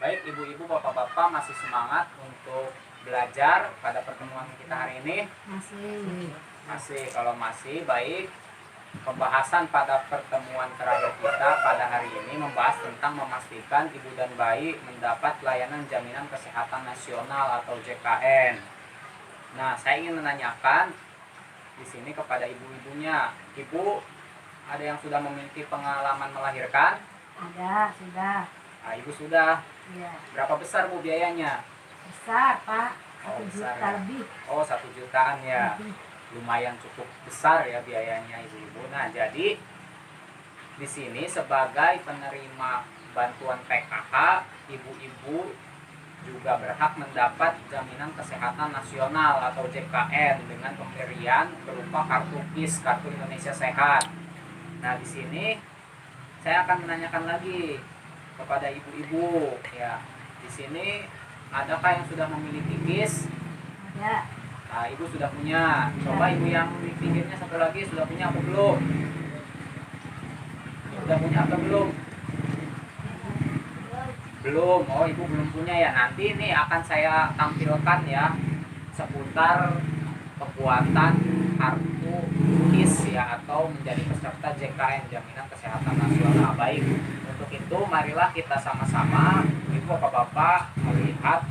Baik ibu-ibu, bapak-bapak masih semangat untuk belajar pada pertemuan kita hari ini? Masih. Kalau masih, baik. Pembahasan pada pertemuan terakhir kita pada hari ini membahas tentang memastikan ibu dan bayi mendapat layanan jaminan kesehatan nasional atau JKN. Nah, saya ingin menanyakan di sini kepada ibu-ibunya. Ibu, ada yang sudah memiliki pengalaman melahirkan? Ada, sudah. Nah, ibu sudah. Iya. Berapa besar bu biayanya? Besar, Pak. Oh, 1 besar juta ya. lebih. Oh, 1 jutaan ya. Lebih. Lumayan cukup besar ya biayanya ibu-ibu. Nah, jadi di sini sebagai penerima bantuan PKH, ibu-ibu juga berhak mendapat jaminan kesehatan nasional atau JKN dengan pemberian berupa kartu KIS, kartu Indonesia Sehat. Nah, di sini saya akan menanyakan lagi kepada ibu-ibu ya. Di sini adakah yang sudah memiliki KIS? Ada. Nah, ibu sudah punya. Coba ibu yang di pinggirnya satu lagi sudah punya atau belum? Sudah punya atau belum? Belum. Oh, ibu belum punya ya. Nanti ini akan saya tampilkan ya seputar kekuatan kartu KIS ya, atau menjadi peserta JKN, Jaminan Kesehatan Nasional. Baik, untuk itu marilah kita sama-sama ibu bapak-bapak melihat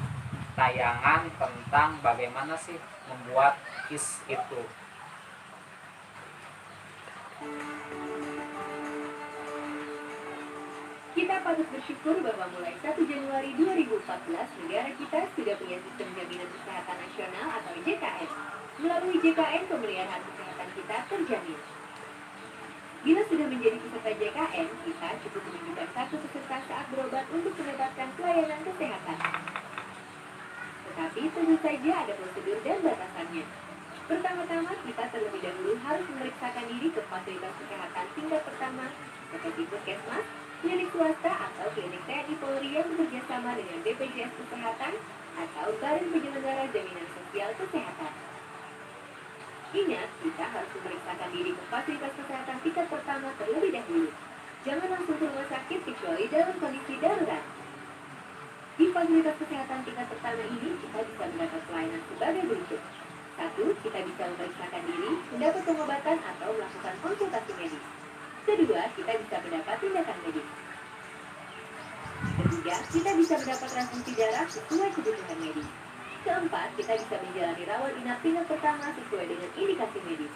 tayangan tentang bagaimana sih membuat KIS itu. Kita patut bersyukur bahwa mulai 1 Januari 2014 negara kita sudah punya sistem jaminan kesehatan nasional atau JKN. Melalui JKN, pemeliharaan kesehatan kita terjamin. Bila sudah menjadi peserta JKN, kita cukup menunjukkan kartu peserta saat berobat untuk mendapatkan pelayanan kesehatan. Tetapi tentu saja ada prosedur dan batasannya. Pertama-tama, kita terlebih dahulu harus memeriksakan diri ke fasilitas kesehatan tingkat pertama, seperti puskesmas, klinik swasta atau klinik TNI Polri yang bekerjasama dengan BPJS Kesehatan atau Badan Penyelenggara Jaminan Sosial Kesehatan. Ingat, kita harus memeriksakan diri ke fasilitas kesehatan tingkat pertama terlebih dahulu. Jangan langsung ke rumah sakit kecuali dalam kondisi darurat. Di fasilitas kesehatan tingkat pertama ini, kita bisa mendapat pelayanan sebagai berikut. 1. Kita bisa memeriksakan diri, mendapat pengobatan atau melakukan konsultasi medis. Kedua, kita bisa mendapat tindakan medis. Ketiga, kita bisa mendapat transfusi darah sesuai kebutuhan medis. Keempat, kita bisa menjalani rawat inap tingkat pertama sesuai dengan indikasi medis.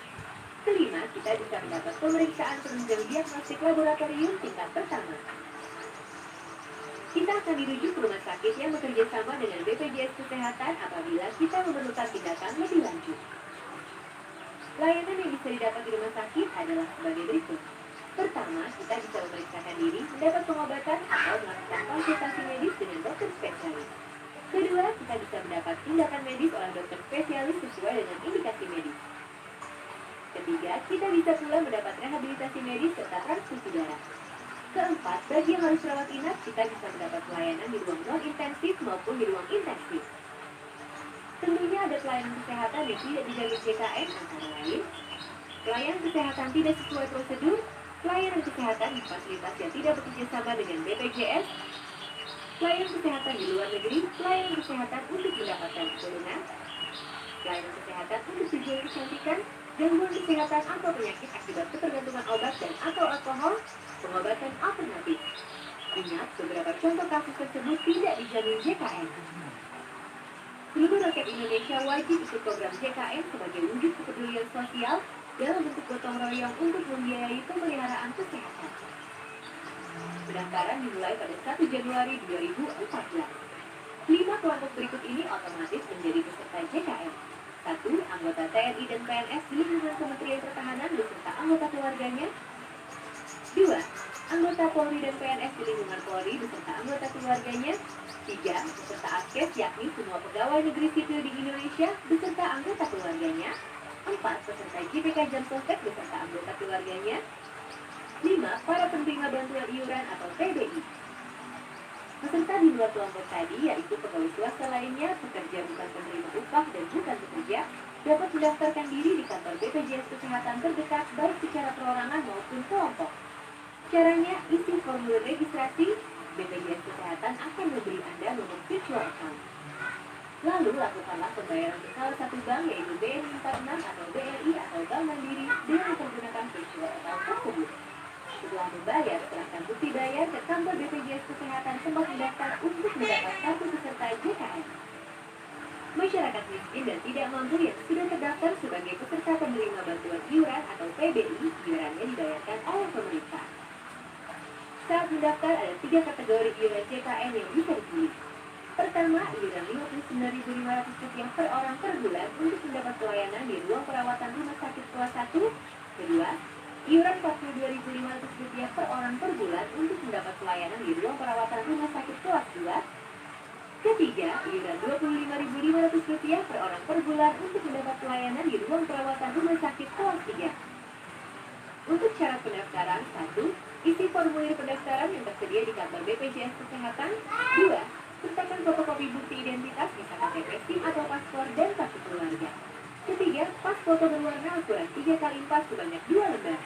Kelima, kita bisa mendapat pemeriksaan penunjang diagnostik laboratorium tingkat pertama. Kita akan dirujuk ke rumah sakit yang bekerja sama dengan BPJS Kesehatan apabila kita memerlukan tindakan lebih lanjut. Layanan yang bisa didapat di rumah sakit adalah sebagai berikut. Pertama, kita bisa memeriksakan diri, mendapat pengobatan atau melakukan konsultasi medis dengan dokter spesialis. Kedua, kita bisa mendapat tindakan medis oleh dokter spesialis sesuai dengan indikasi medis. Ketiga, kita bisa pula mendapat rehabilitasi medis serta transfusi darah. Keempat, bagi yang harus rawat inap, kita bisa mendapat pelayanan di ruang non-intensif maupun di ruang intensif. Tentunya ada pelayanan kesehatan yang tidak dijamin JKN, antara lain pelayanan kesehatan tidak sesuai prosedur, pelayanan kesehatan di fasilitas yang tidak bekerja sama dengan BPJS, pelayanan kesehatan di luar negeri, pelayanan kesehatan untuk mendapatkan pertolongan, pelayanan kesehatan untuk tujuan kecantikan, gangguan kesehatan atau penyakit akibat ketergantungan obat dan atau alkohol, pengobatan alternatif. Ingat, beberapa contoh kasus tersebut tidak dijamin JKN. Seluruh rakyat Indonesia wajib ikut program JKN sebagai wujud kepedulian sosial dalam bentuk gotong royong untuk membiayai pemeliharaan kesehatan. Pendaftaran dimulai pada 1 Januari 2014. 5 kelompok berikut ini otomatis menjadi peserta JKN. 1. Anggota TNI dan PNS di lingkungan Kementerian Pertahanan beserta anggota keluarganya. 2. Anggota Polri dan PNS di lingkungan Polri beserta anggota keluarganya. 3. Peserta ASKES yakni semua pegawai negeri sipil di Indonesia beserta anggota keluarganya. 4. Peserta JPK Jamsostek beserta anggota keluarganya. 5. Para penerima bantuan iuran atau PBI. Peserta di luar kelompok tadi yaitu pegawai swasta lainnya, pekerja bukan penerima upah dan bukan pekerja, dapat mendaftarkan diri di kantor BPJS Kesehatan terdekat baik secara perorangan maupun kelompok. Caranya, isi formulir registrasi, BPJS Kesehatan akan memberi Anda nomor virtual account. Lalu lakukanlah pembayaran ke salah satu bank yaitu BNI 46 atau BRI atau Bank Mandiri dengan menggunakan virtual account tersebut. Setelah membayar, serahkan bukti bayar ke kantor BPJS Kesehatan tempat mendaftar untuk mendapat kartu peserta JKN. Masyarakat miskin dan tidak mampu yang sudah terdaftar sebagai peserta penerima bantuan iuran atau PBI, iurannya dibayarkan oleh pemerintah. Saat mendaftar ada 3 kategori iuran JKN yang bisa dipilih. Pertama, iuran Rp59.500 per orang per bulan untuk mendapat pelayanan di ruang perawatan rumah sakit kelas 1. Kedua, iuran Rp42.500 per orang per bulan untuk mendapat pelayanan di ruang perawatan rumah sakit kelas 2. Ketiga, iuran Rp25.500 per orang per bulan untuk mendapat pelayanan di ruang perawatan rumah sakit kelas 3. Untuk syarat pendaftaran, 1. Isi formulir pendaftaran yang tersedia di kantor BPJS Kesehatan. 2. Sertakan fotokopi bukti identitas bisa KTP, SIM atau paspor dan kartu keluarga. Ketiga, pas foto berwarna ukuran 3x4 sebanyak 2 lembar.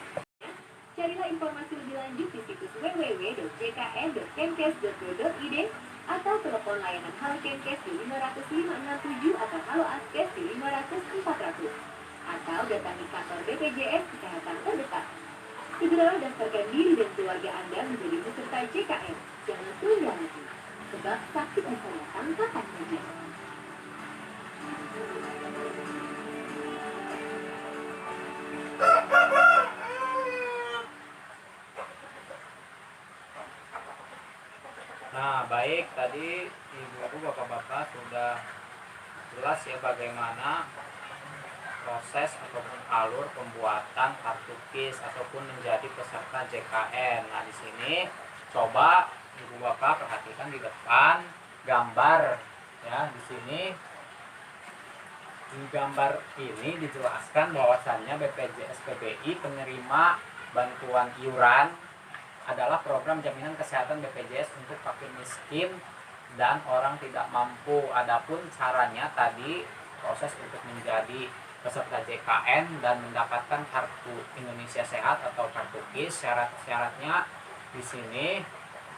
Carilah informasi lebih lanjut di situs www.jkn.kemenkes.go.id atau telepon layanan Halo Kemenkes di 500 567 atau Halo Askes di 500 400 atau datangi kantor BPJS Kesehatan terdekat. Segeralah daftarkan diri dan keluarga Anda menjadi peserta JKN. Jangan tunda lagi, sebab sakit bisa datang kapan saja. Nah, baik, tadi ibu-ibu, bapak-bapak sudah jelas ya bagaimana proses ataupun alur pembuatan kartu KIS ataupun menjadi peserta JKN. Nah, di sini coba ibu bapak perhatikan di depan gambar ya. Di sini di gambar ini dijelaskan bahwasannya BPJS PBI penerima bantuan iuran adalah program jaminan kesehatan BPJS untuk fakir miskin dan orang tidak mampu. Adapun caranya tadi proses untuk menjadi peserta JKN dan mendapatkan kartu Indonesia Sehat atau kartu KIS, syarat-syaratnya di sini.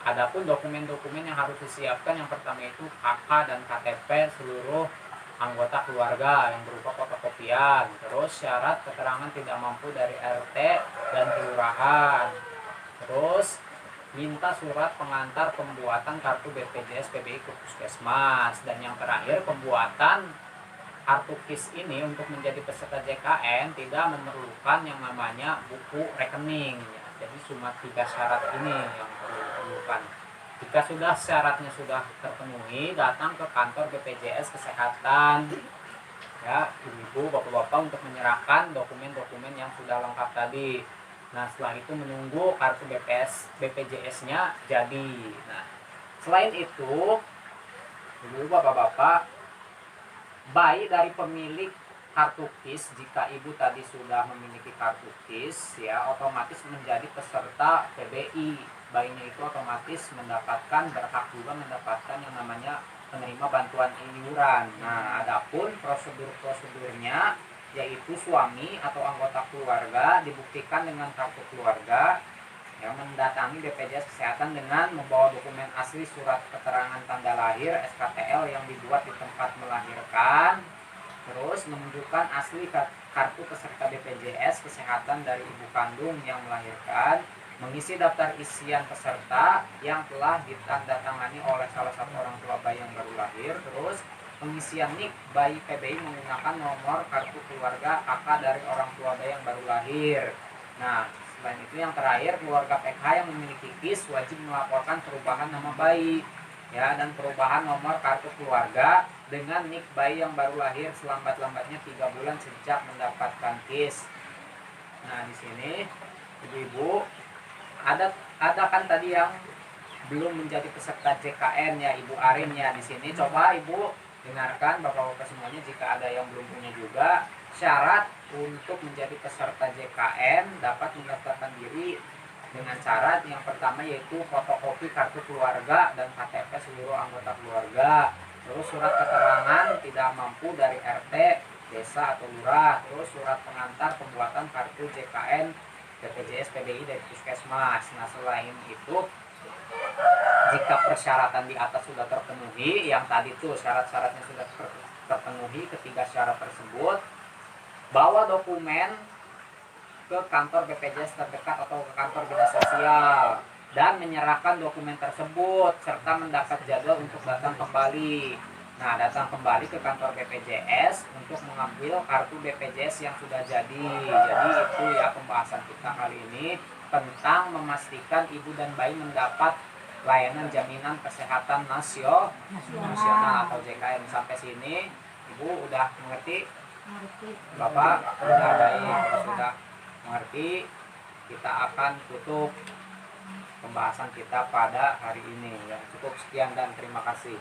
Adapun dokumen-dokumen yang harus disiapkan, yang pertama itu KK dan KTP seluruh anggota keluarga yang berupa fotokopian. Terus syarat keterangan tidak mampu dari RT dan kelurahan. Terus minta surat pengantar pembuatan kartu BPJS PBI ke puskesmas. Dan yang terakhir, pembuatan kartu KIS ini untuk menjadi peserta JKN tidak memerlukan yang namanya buku rekening. Jadi cuma 3 syarat ini yang perlu diperlukan. Jika sudah syaratnya sudah terpenuhi, datang ke kantor BPJS Kesehatan ya, ibu, bapak-bapak, untuk menyerahkan dokumen-dokumen yang sudah lengkap tadi. Nah, setelah itu menunggu kartu BPJS-nya jadi. Nah, selain itu, ibu, bapak-bapak, baik dari pemilik kartu KIS, jika ibu tadi sudah memiliki kartu KIS ya, otomatis menjadi peserta PBI. Bayinya itu otomatis berhak juga mendapatkan yang namanya penerima bantuan iuran. Nah, adapun prosedur-prosedurnya yaitu suami atau anggota keluarga dibuktikan dengan kartu keluarga yang mendatangi BPJS Kesehatan dengan membawa dokumen asli, surat keterangan tanda lahir SKTL yang dibuat di tempat melahirkan, terus menunjukkan asli kartu peserta BPJS Kesehatan dari ibu kandung yang melahirkan, mengisi daftar isian peserta yang telah ditandatangani oleh salah satu orang tua bayi yang baru lahir, terus pengisian NIK bayi PBI menggunakan nomor kartu keluarga KK dari orang tua bayi yang baru lahir. Nah, selain itu yang terakhir, keluarga PK yang memiliki KIS wajib melaporkan perubahan nama bayi ya, dan perubahan nomor kartu keluarga dengan NIK bayi yang baru lahir selambat-lambatnya 3 bulan sejak mendapatkan KIS. Nah, di sini ibu-ibu ada kan tadi yang belum menjadi peserta JKN ya, Ibu Arin ya. Di sini coba Ibu dengarkan bapak-bapak semuanya, jika ada yang belum punya juga. Syarat untuk menjadi peserta JKN dapat mendaftarkan diri dengan syarat yang pertama yaitu fotokopi kartu keluarga dan KTP seluruh anggota keluarga, terus surat keterangan tidak mampu dari RT, desa atau lurah, terus surat pengantar pembuatan kartu JKN BPJS PBI dari puskesmas. Nah, selain itu Jika persyaratan di atas sudah terpenuhi, yang tadi tuh syarat-syaratnya sudah terpenuhi, ketiga syarat tersebut, bawa dokumen ke kantor BPJS terdekat atau ke kantor dinas sosial dan menyerahkan dokumen tersebut serta mendapat jadwal untuk datang kembali. Nah, datang kembali ke kantor BPJS untuk mengambil kartu BPJS yang sudah jadi. Jadi itu ya pembahasan kita kali ini tentang memastikan ibu dan bayi mendapat layanan jaminan kesehatan nasional atau JKN. Sampai sini ibu udah mengerti? Ngerti. Bapak udah baik, kalau sudah mengerti, kita akan tutup pembahasan kita pada hari ini ya. Cukup sekian dan terima kasih.